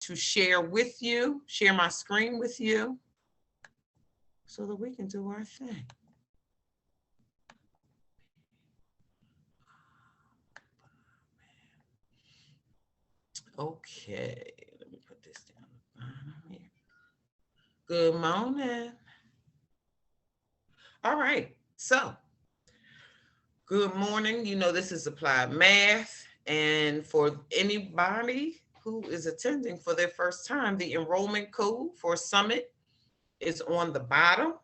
to share with you, share my screen with you so that we can do our thing. Okay, let me put this down the bottom here. Good morning. All right, so good morning. You know, this is Applied Math, and for anybody who is attending for their first time, the enrollment code for Summit is on the bottom.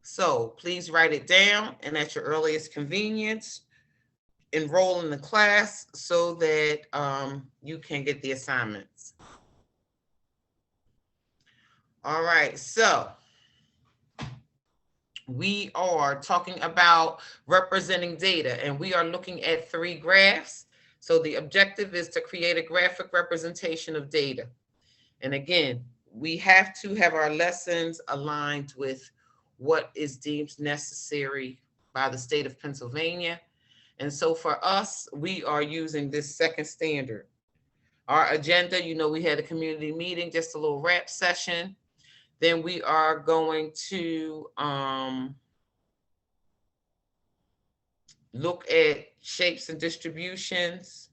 So please write it down, and at your earliest convenience, enroll in the class so that you can get the assignments. All right, so we are talking about representing data, and we are looking at 3 graphs. So the objective is to create a graphic representation of data. And again, we have to have our lessons aligned with what is deemed necessary by the state of Pennsylvania. And so for us, we are using this second standard. Our agenda, you know, we had a community meeting, just a little wrap session. Then we are going to look at shapes and distributions.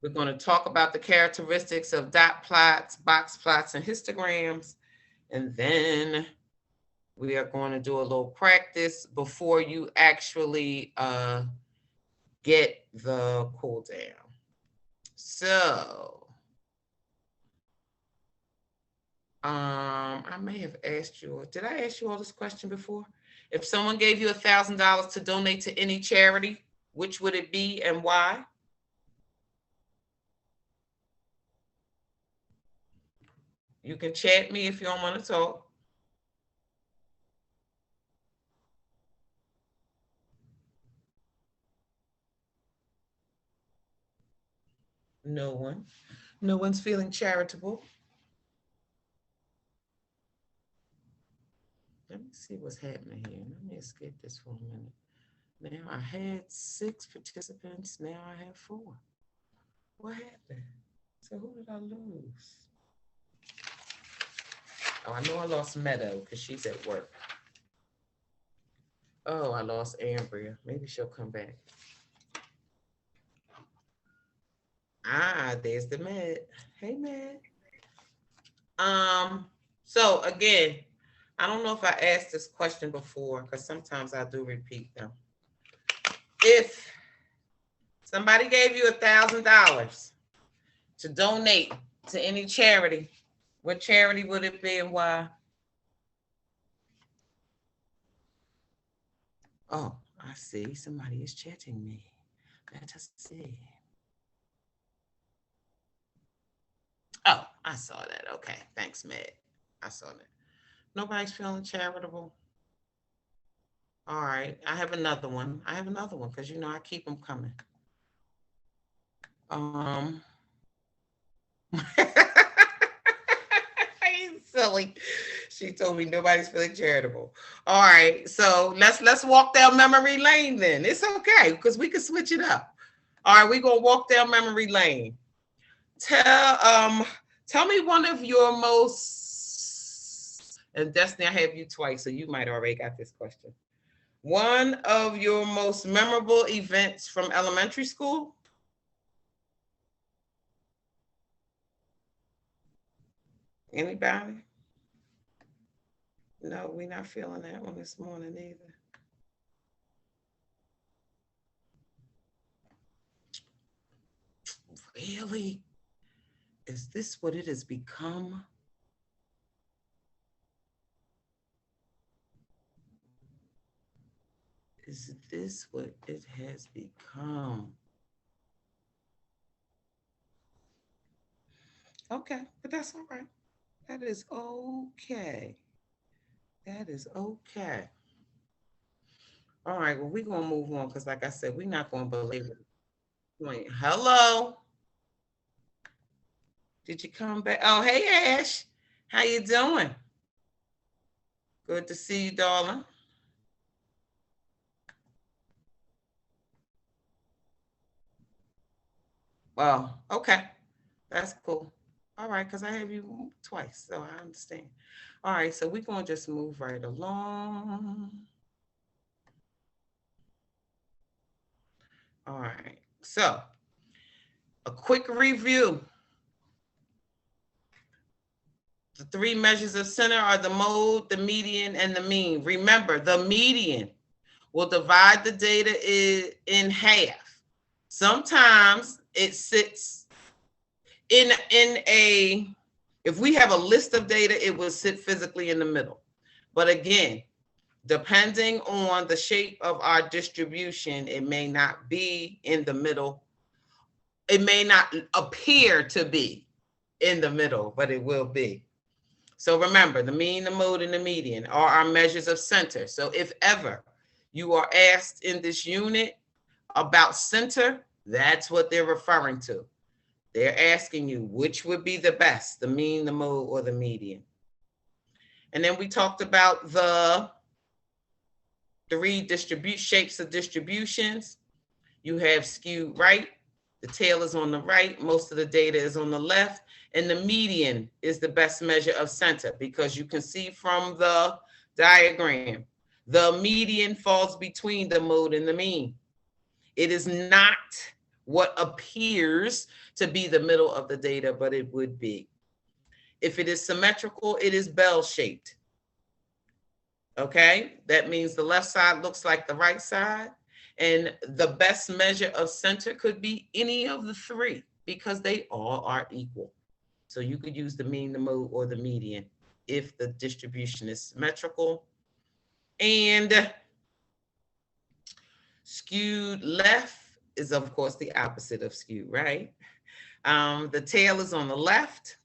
We're going to talk about the characteristics of dot plots, box plots, and histograms. And then we are going to do a little practice before you actually get the cool down. So I may have asked you, did I ask you all this question before? If someone gave you $1,000 to donate to any charity, which would it be and why? You can chat me if you don't want to talk. No one. No one's feeling charitable. Let me see what's happening here. Let me escape this for a minute. Now I had 6 participants. Now I have 4. What happened? So who did I lose? Oh, I know I lost Meadow because she's at work. Oh, I lost Ambria. Maybe she'll come back. Ah, there's the Med. Hey, Med. So again, I don't know if I asked this question before because sometimes I do repeat them. If somebody gave you $1,000 to donate to any charity, what charity would it be and why? Oh, I see. Somebody is chatting me. Let us see. Oh, I saw that. Okay. Thanks, Matt. I saw that. Nobody's feeling charitable. All right. I have another one. Because, you know, I keep them coming. He's silly. She told me nobody's feeling charitable. All right. So let's walk down memory lane then. It's okay because we can switch it up. All right. We're going to walk down memory lane. Tell me one of your most, and Destiny, I have you twice, so you might already got this question. One of your most memorable events from elementary school? Anybody? No, we're not feeling that one this morning either. Really? Is this what it has become? Is this what it has become? Okay, but that's all right. That is okay. That is okay. All right, well, we're going to move on because, like I said, we're not going to belabor the point. Hello? Did you come back? Oh, hey, Ash. How you doing? Good to see you, darling. Well, okay. That's cool. All right, because I have you twice, so I understand. All right, so we're going to just move right along. All right, so a quick review. The three measures of center are the mode, the median, and the mean. Remember, the median will divide the data in half. Sometimes it sits in a, if we have a list of data, it will sit physically in the middle. But again, depending on the shape of our distribution, it may not be in the middle. It may not appear to be in the middle, but it will be. So remember, the mean, the mode, and the median are our measures of center. So if ever you are asked in this unit about center, that's what they're referring to. They're asking you which would be the best, the mean, the mode, or the median. And then we talked about the three shapes of distributions. You have skewed right, the tail is on the right, most of the data is on the left, and the median is the best measure of center because you can see from the diagram, the median falls between the mode and the mean. It is not what appears to be the middle of the data, but it would be. If it is symmetrical, it is bell-shaped. Okay, that means the left side looks like the right side. And the best measure of center could be any of the three because they all are equal. So you could use the mean, the mode, or the median if the distribution is symmetrical. And skewed left is, of course, the opposite of skewed right. The tail is on the left.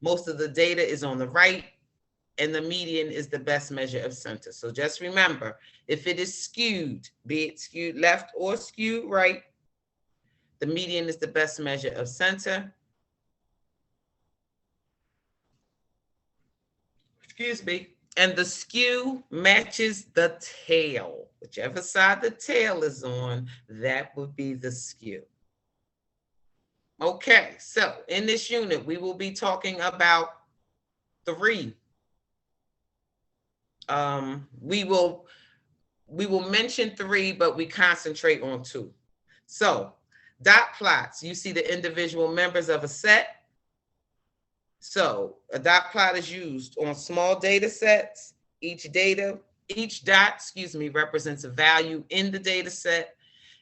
Most of the data is on the right. And the median is the best measure of center. So just remember, if it is skewed, be it skewed left or skewed right, the median is the best measure of center. Excuse me. And the skew matches the tail. Whichever side the tail is on, that would be the skew. Okay, so in this unit, we will be talking about three. We will mention three, but we concentrate on two. So dot plots, you see the individual members of a set. So a dot plot is used on small data sets. Each dot, represents a value in the data set,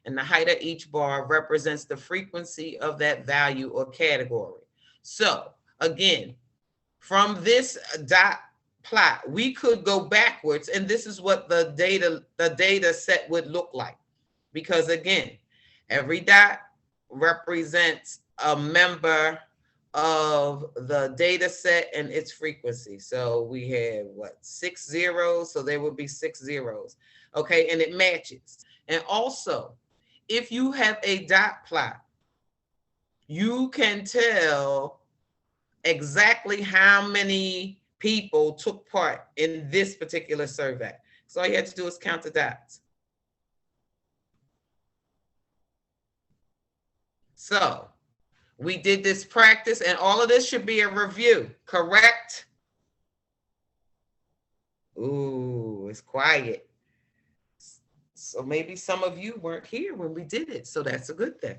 and the height of each bar represents the frequency of that value or category. So again, from this dot plot, we could go backwards, and this is what the data set would look like. Because again, every dot represents a member of the data set and its frequency. So we have 6 zeros, so there would be 6 zeros. Okay, and it matches. And also, if you have a dot plot, you can tell exactly how many people took part in this particular survey. So all you have to do is count the dots. So we did this practice, and all of this should be a review, correct? Ooh, it's quiet. So maybe some of you weren't here when we did it, so that's a good thing.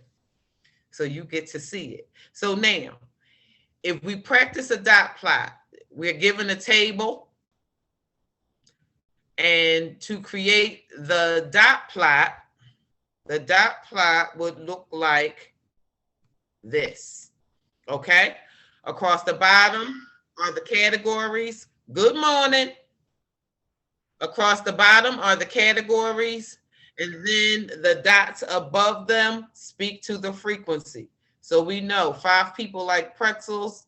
So you get to see it. So now, if we practice a dot plot, we're given a table, and to create the dot plot would look like this, okay? Across the bottom are the categories. Good morning. Across the bottom are the categories, and then the dots above them speak to the frequency. So we know 5 people like pretzels,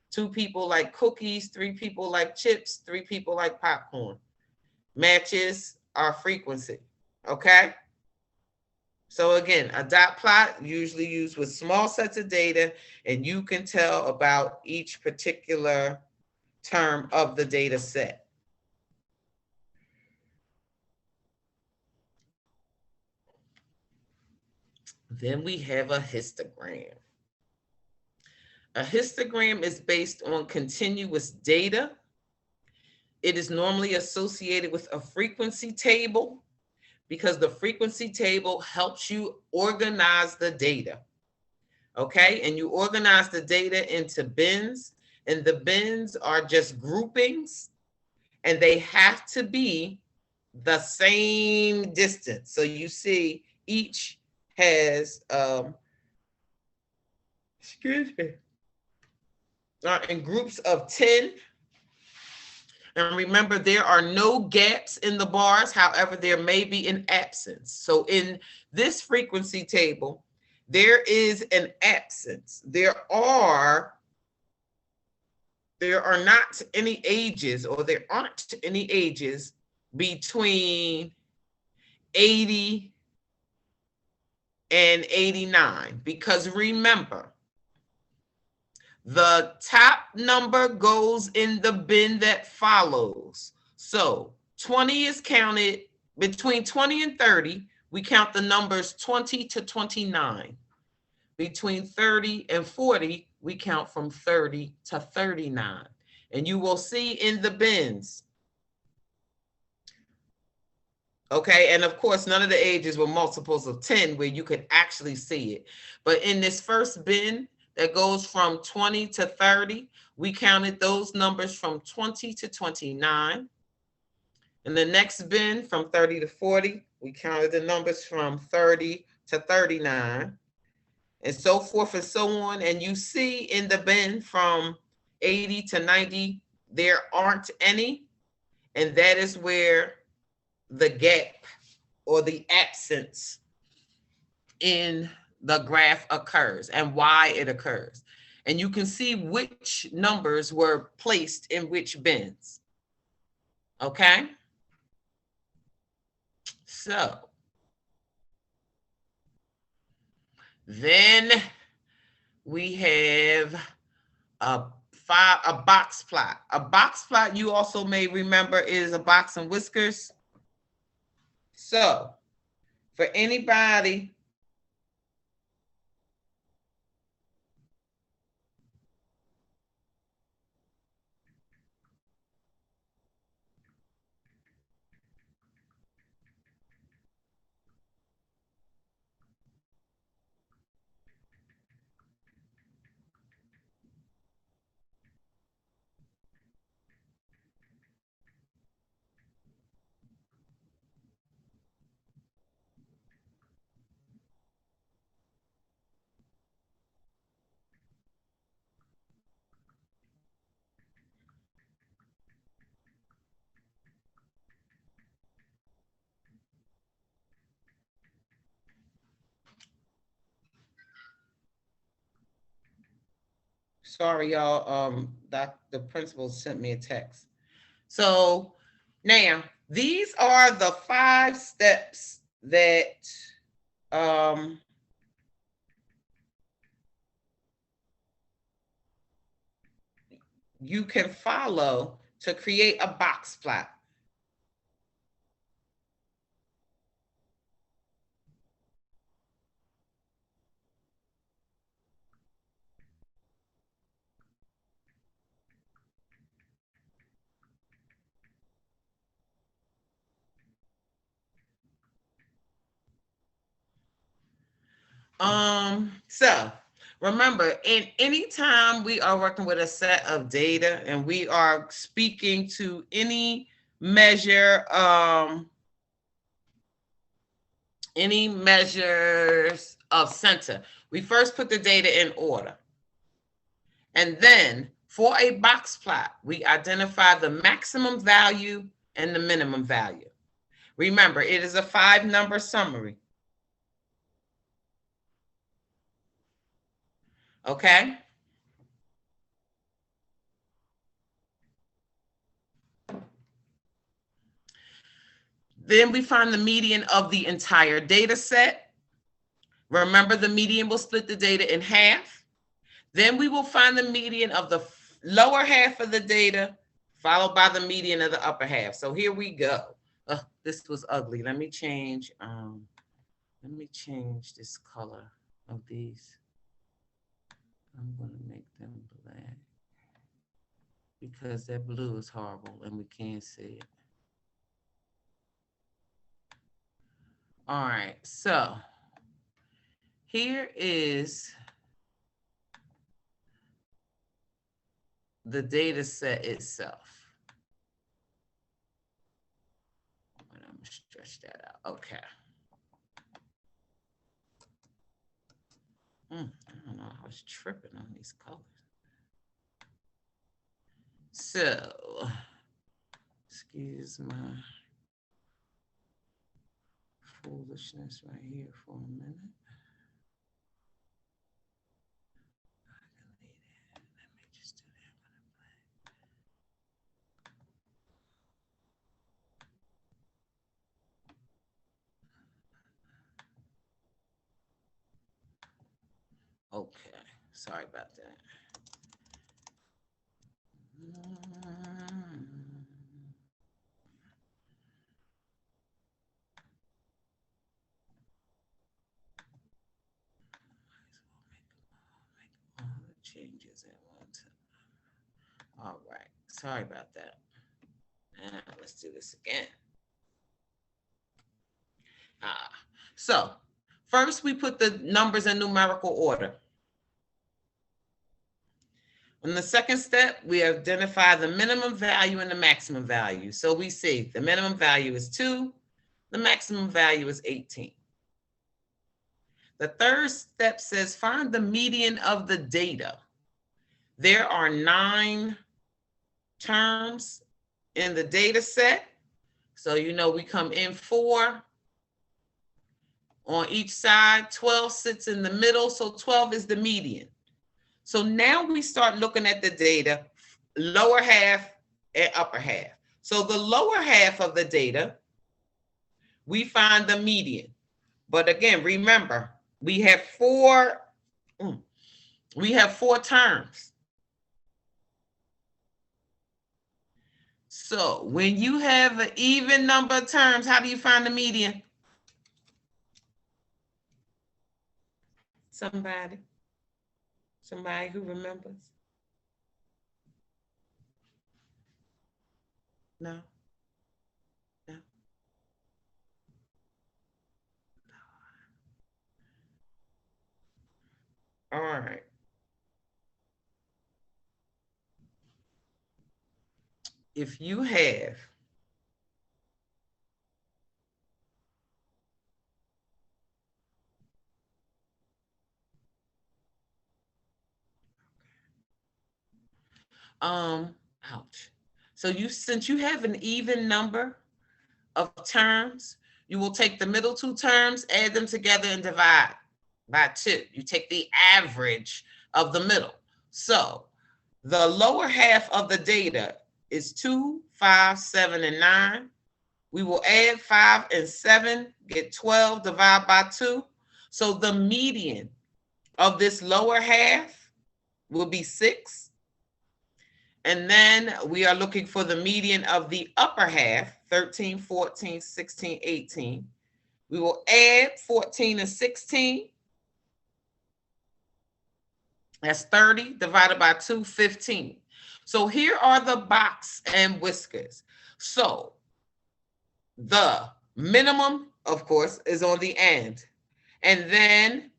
2 people like cookies, 3 people like chips, 3 people like popcorn. Matches our frequency, okay? So again, a dot plot usually used with small sets of data, and you can tell about each particular term of the data set. Then we have a histogram. A histogram is based on continuous data. It is normally associated with a frequency table because the frequency table helps you organize the data. Okay, and you organize the data into bins, and the bins are just groupings, and they have to be the same distance. So you see each has excuse me, in groups of 10. And remember, there are no gaps in the bars. However, there may be an absence. So in this frequency table, there is an absence. There are not any ages, or there aren't any ages between 80 and 89, because remember, the top number goes in the bin that follows. So 20 is counted between 20 and 30. We count the numbers 20 to 29. Between 30 and 40, we count from 30 to 39. And you will see in the bins. Okay, and of course, none of the ages were multiples of 10 where you could actually see it. But in this first bin that goes from 20 to 30, we counted those numbers from 20 to 29. In the next bin from 30 to 40, we counted the numbers from 30 to 39, and so forth and so on. And you see in the bin from 80 to 90, there aren't any. And that is where the gap or the absence in the graph occurs and why it occurs. And you can see which numbers were placed in which bins. Okay? So then we have a box plot. A box plot, you also may remember, is a box and whiskers. So for anybody sorry, y'all. The principal sent me a text. So now these are the 5 steps that you can follow to create a box plot. So remember, in any time we are working with a set of data and we are speaking to any measure, any measures of center, we first put the data in order. And then for a box plot, we identify the maximum value and the minimum value. Remember, it is a 5-number summary. Okay? Then we find the median of the entire data set. Remember, the median will split the data in half. Then we will find the median of the lower half of the data, followed by the median of the upper half. So here we go. This was ugly. Let me change this color of these. I'm going to make them black because that blue is horrible and we can't see it. All right, so here is the data set itself. I'm going to stretch that out. Okay. I don't know. I was tripping on these colors. So, excuse my foolishness right here for a minute. Let me just do that. Okay, sorry about that. All the changes at one time. All right, sorry about that. Let's do this again. So first we put the numbers in numerical order. In the second step, we identify the minimum value and the maximum value. So we see the minimum value is 2, the maximum value is 18. The third step says find the median of the data. There are 9 terms in the data set. So you know we come in 4 on each side, 12 sits in the middle, so 12 is the median. So now we start looking at the data, lower half and upper half. So the lower half of the data, we find the median. But again, remember, we have 4 terms. So when you have an even number of terms, how do you find the median? Somebody who remembers? No. All right. If you have ouch. So since you have an even number of terms, you will take the middle 2 terms, add them together and divide by 2. You take the average of the middle. So the lower half of the data is 2, 5, 7, and 9. We will add 5 and 7, get 12, divide by 2. So the median of this lower half will be 6. And then we are looking for the median of the upper half, 13, 14, 16, 18. We will add 14 and 16. That's 30 divided by 2, 15. So here are the box and whiskers. So the minimum, of course, is on the end. And then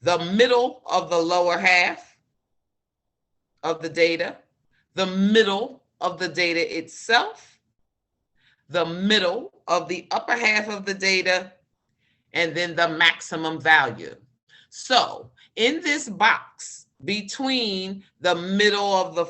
the middle of the lower half of the data, the middle of the data itself, the middle of the upper half of the data, and then the maximum value. So in this box between the middle of the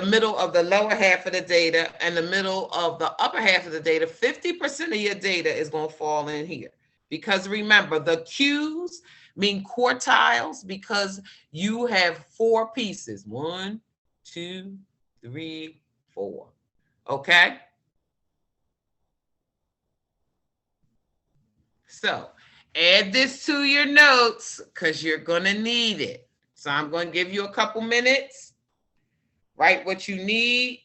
middle of the lower half of the data and the middle of the upper half of the data, 50% of your data is going to fall in here. Because remember, the Q's mean quartiles because you have 4 pieces. 1, 2, 3, 4. Okay? So add this to your notes because you're going to need it. So I'm going to give you a couple minutes. Write what you need.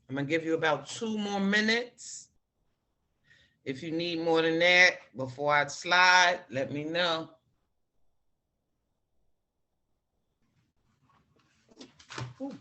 I'm going to give you about 2 more minutes. If you need more than that before I slide, let me know. Ooh. Okay.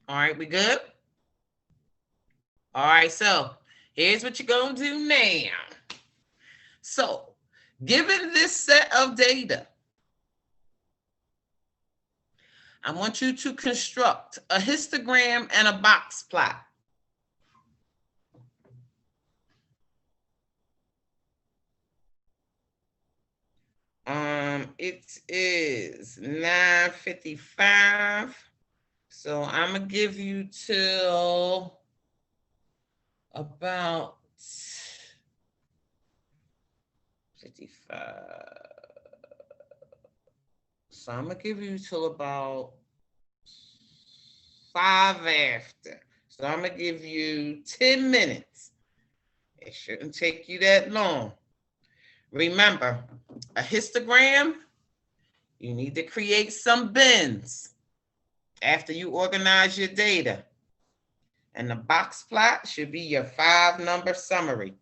All right, we good? All right, so here's what you're going to do now. So, given this set of data, I want you to construct a histogram and a box plot. It is 9:55. So I'm gonna give you till about 55. So I'm gonna give you till about 5 after. So I'm gonna give you 10 minutes. It shouldn't take you that long. Remember, a histogram, you need to create some bins after you organize your data. And the box plot should be your 5-number summary.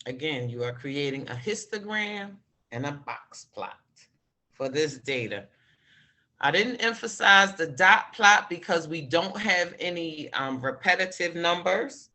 Again, you are creating a histogram and a box plot for this data. I didn't emphasize the dot plot because we don't have any repetitive numbers.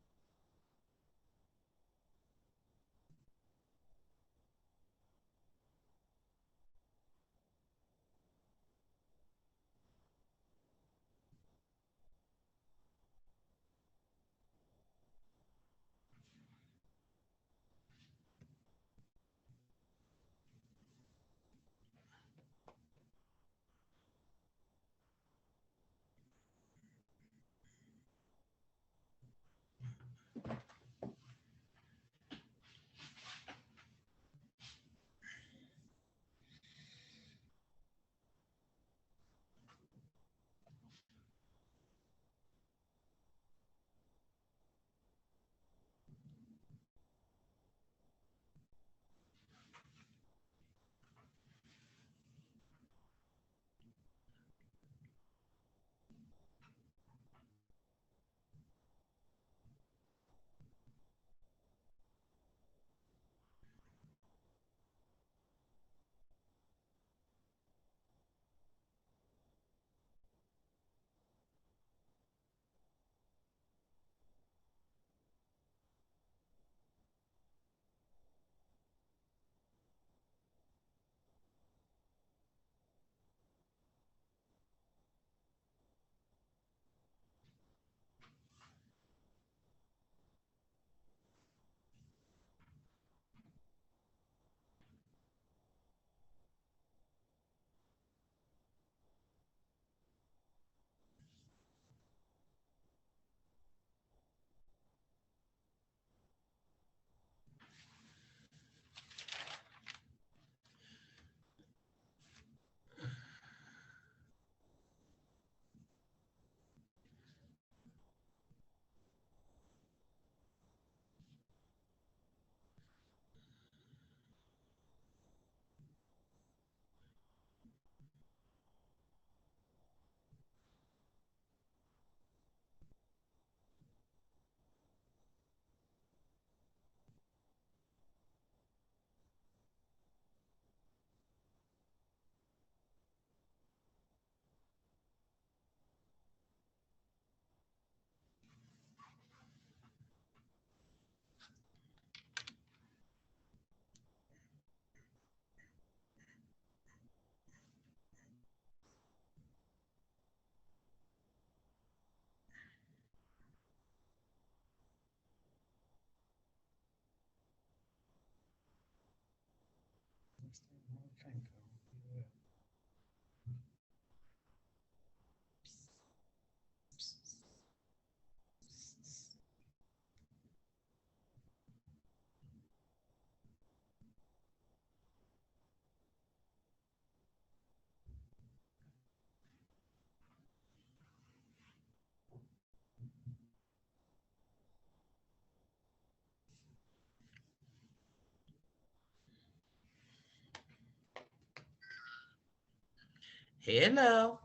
Hello.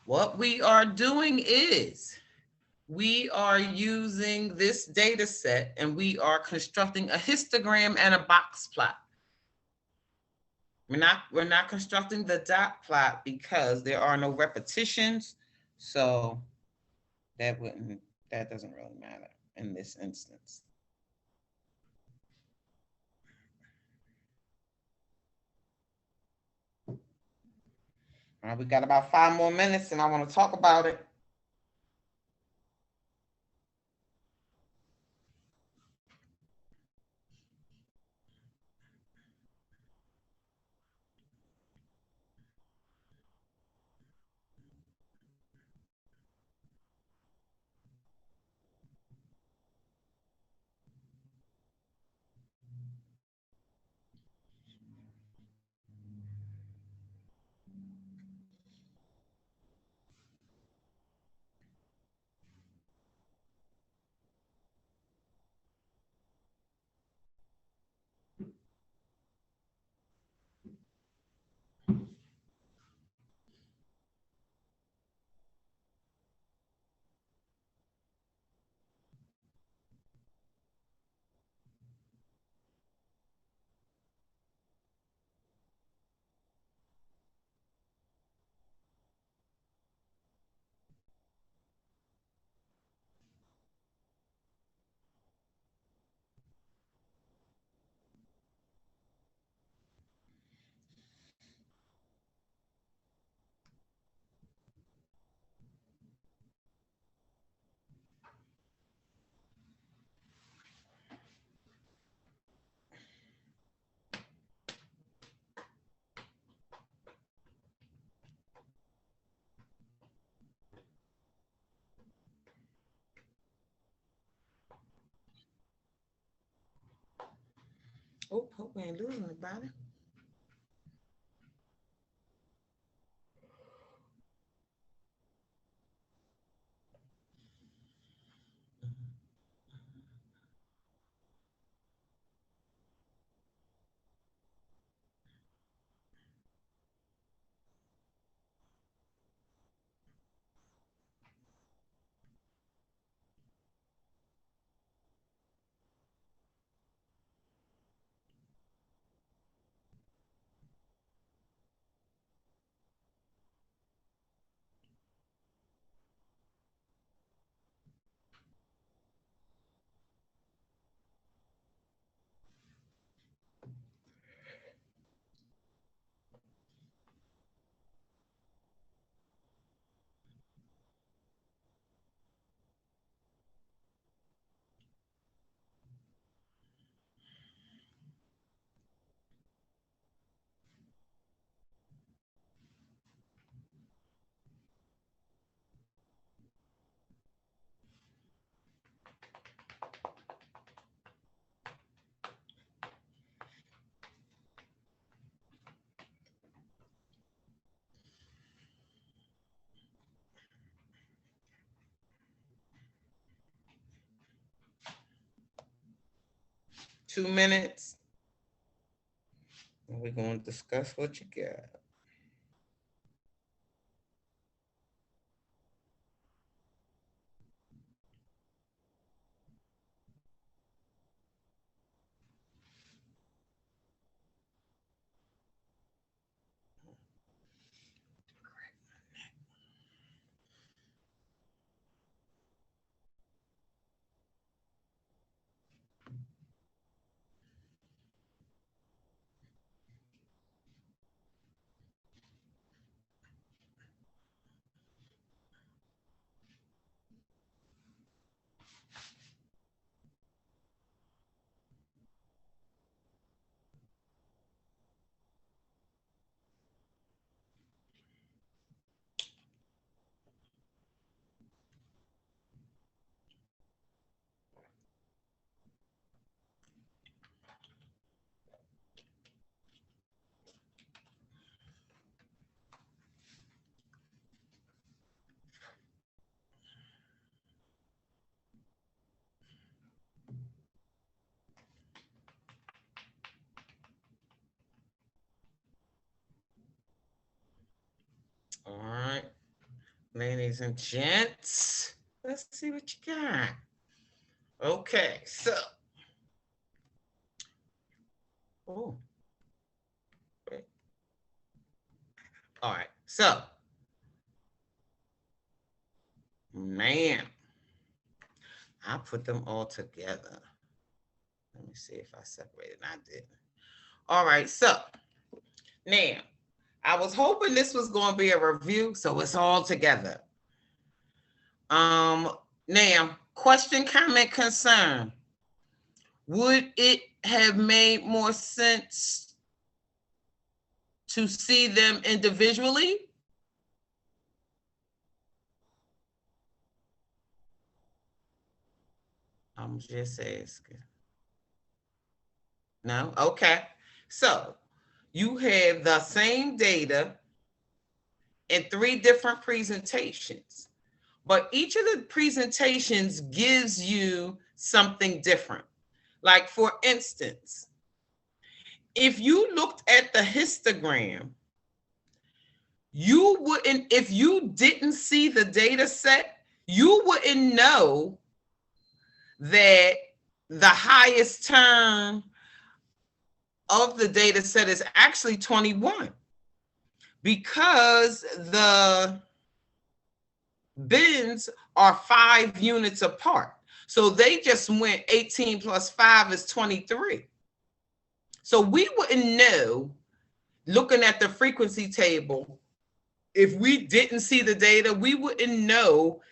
What we are doing is we are using this data set and we are constructing a histogram and a box plot. We're not constructing the dot plot because there are no repetitions. So that doesn't really matter in this instance. All right, we got about 5 more minutes and I want to talk about it. Oh, hope we ain't losing anybody. Two minutes. And we're going to discuss what you got. ladies and gents. Let's see what you got. Okay, so. Oh, wait. All right, so. Man, I put them all together. Let me see if I separated. I didn't. All right, so now I was hoping this was going to be a review, so it's all together. Now, question, comment, concern. Would it have made more sense to see them individually? I'm just asking. No? Okay. So you have the same data in 3 different presentations, but each of the presentations gives you something different. Like, for instance, if you looked at the histogram, you wouldn't, if you didn't see the data set, you wouldn't know that the highest term of the data set is actually 21, because the bins are 5 units apart. So they just went 18 plus 5 is 23. So we wouldn't know, looking at the frequency table, if we didn't see the data, we wouldn't know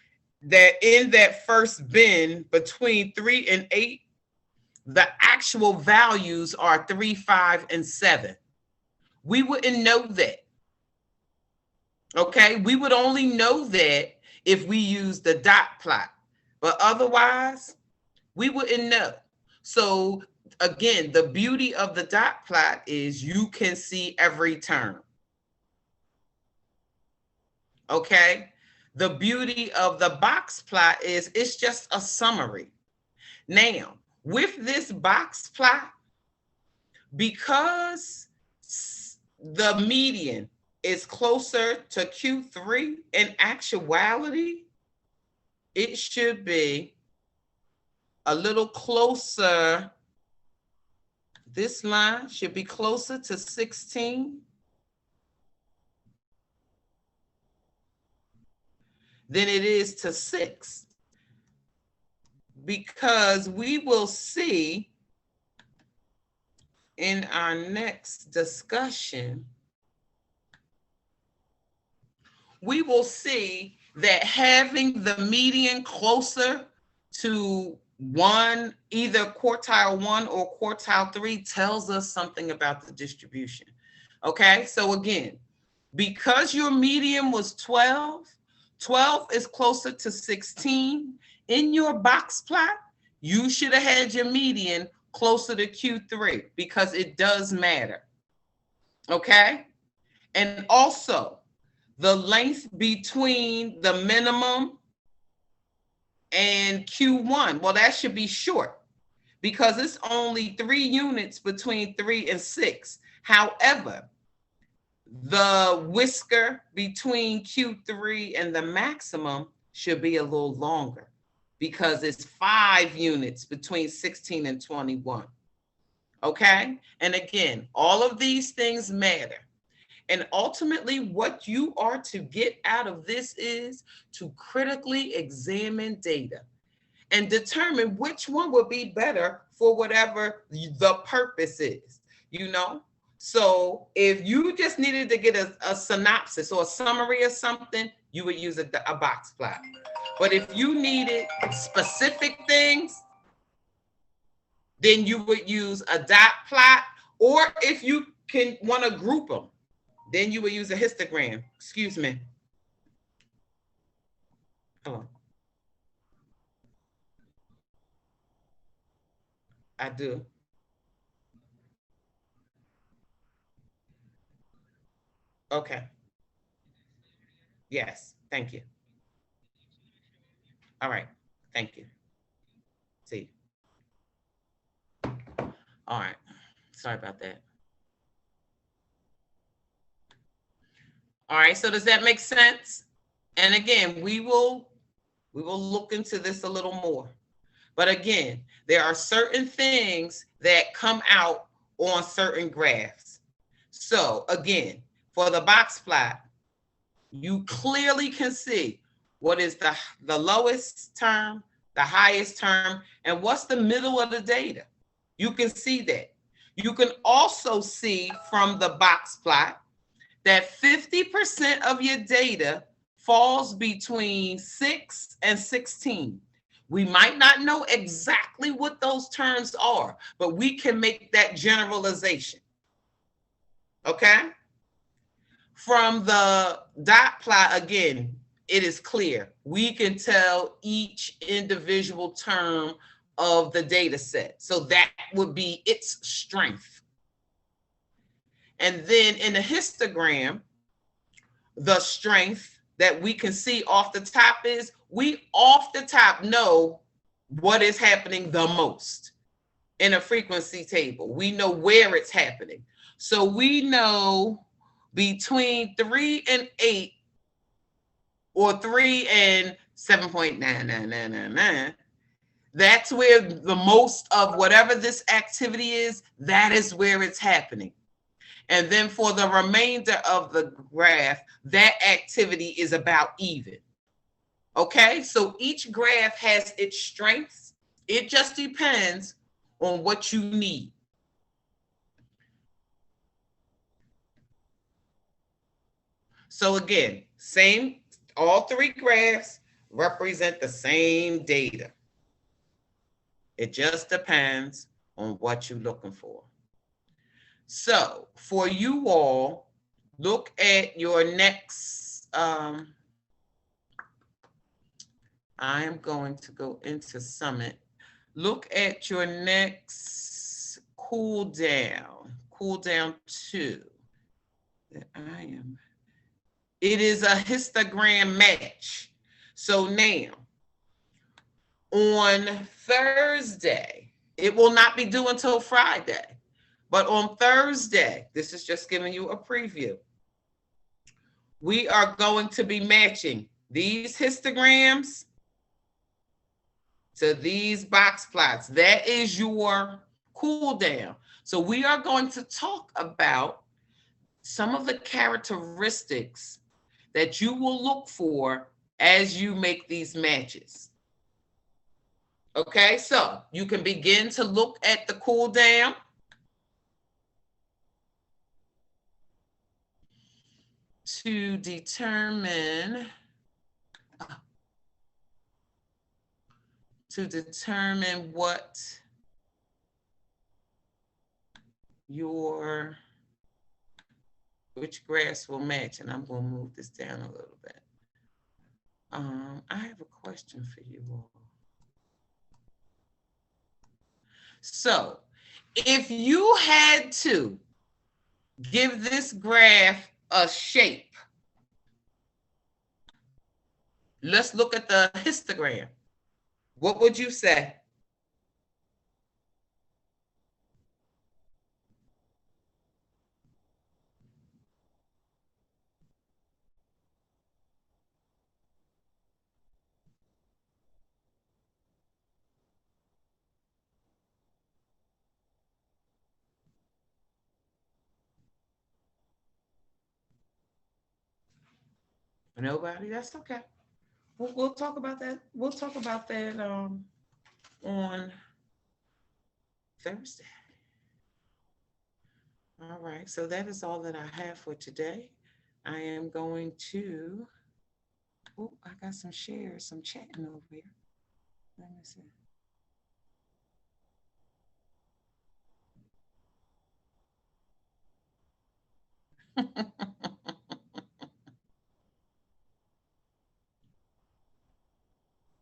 that in that first bin between 3 and 8, the actual values are 3, 5, and 7. We wouldn't know that. Okay, we would only know that if we use the dot plot, but otherwise we wouldn't know. So again, the beauty of the dot plot is you can see every term. Okay, the beauty of the box plot is it's just a summary. Now, with this box plot, because the median is closer to Q3, in actuality, it should be a little closer. This line should be closer to 16 than it is to 6, because we will see in our next discussion, we will see that having the median closer to 1, either quartile 1 or quartile 3, tells us something about the distribution. Okay, so again, because your median was 12, 12 is closer to 16. In your box plot, you should have had your median closer to Q3, because it does matter. Okay, and also the length between the minimum and Q1, well, that should be short, because it's only 3 units between 3 and 6. However, the whisker between Q3 and the maximum should be a little longer, because it's 5 units between 16 and 21. Okay, and again, all of these things matter. And ultimately, what you are to get out of this is to critically examine data and determine which one will be better for whatever the purpose is, you know? So if you just needed to get a synopsis or a summary of something, you would use a box plot. But if you needed specific things, then you would use a dot plot, or if you can want to group them, then you would use a histogram. Excuse me. Oh, I do. Okay. Yes. Thank you. All right. Thank you. See. All right. Sorry about that. All right. So does that make sense? And again, we will look into this a little more. But again, there are certain things that come out on certain graphs. So again, for the box plot, you clearly can see what is the lowest term, the highest term, and what's the middle of the data. You can see that. You can also see from the box plot that 50% of your data falls between 6 and 16. We might not know exactly what those terms are, but we can make that generalization. Okay? From the dot plot, again, it is clear. We can tell each individual term of the data set. So that would be its strength. And then in the histogram, the strength that we can see off the top is we off the top know what is happening the most in a frequency table. We know where it's happening. So we know between 3 and 8 or 3 and 7.99999, that's where the most of whatever this activity is, that is where it's happening. And then for the remainder of the graph, that activity is about even. Okay, so each graph has its strengths. It just depends on what you need. So again, same, all three graphs represent the same data. It just depends on what you're looking for. So for you all, look at your next, I am going to go into Summit. Look at your next cool down 2. It is a histogram match. So now, on Thursday, it will not be due until Friday. But on Thursday, this is just giving you a preview, we are going to be matching these histograms to these box plots. That is your cool down. So we are going to talk about some of the characteristics that you will look for as you make these matches. Okay, so you can begin to look at the cool down. To determine what which graphs will match. And I'm going to move this down a little bit. I have a question for you all. So if you had to give this graph a shape, let's look at the histogram. What would you say? Nobody? That's okay. We'll talk about that. We'll talk about that on Thursday. All right, so that is all that I have for today. I am going to, oh, I got some shares, some chatting over here. Let me see.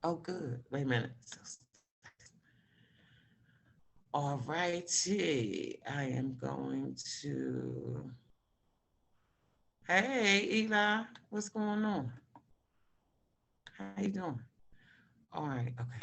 Oh, good. Wait a minute. All righty. I am going to. Hey, Eli, what's going on? How you doing? All right. Okay.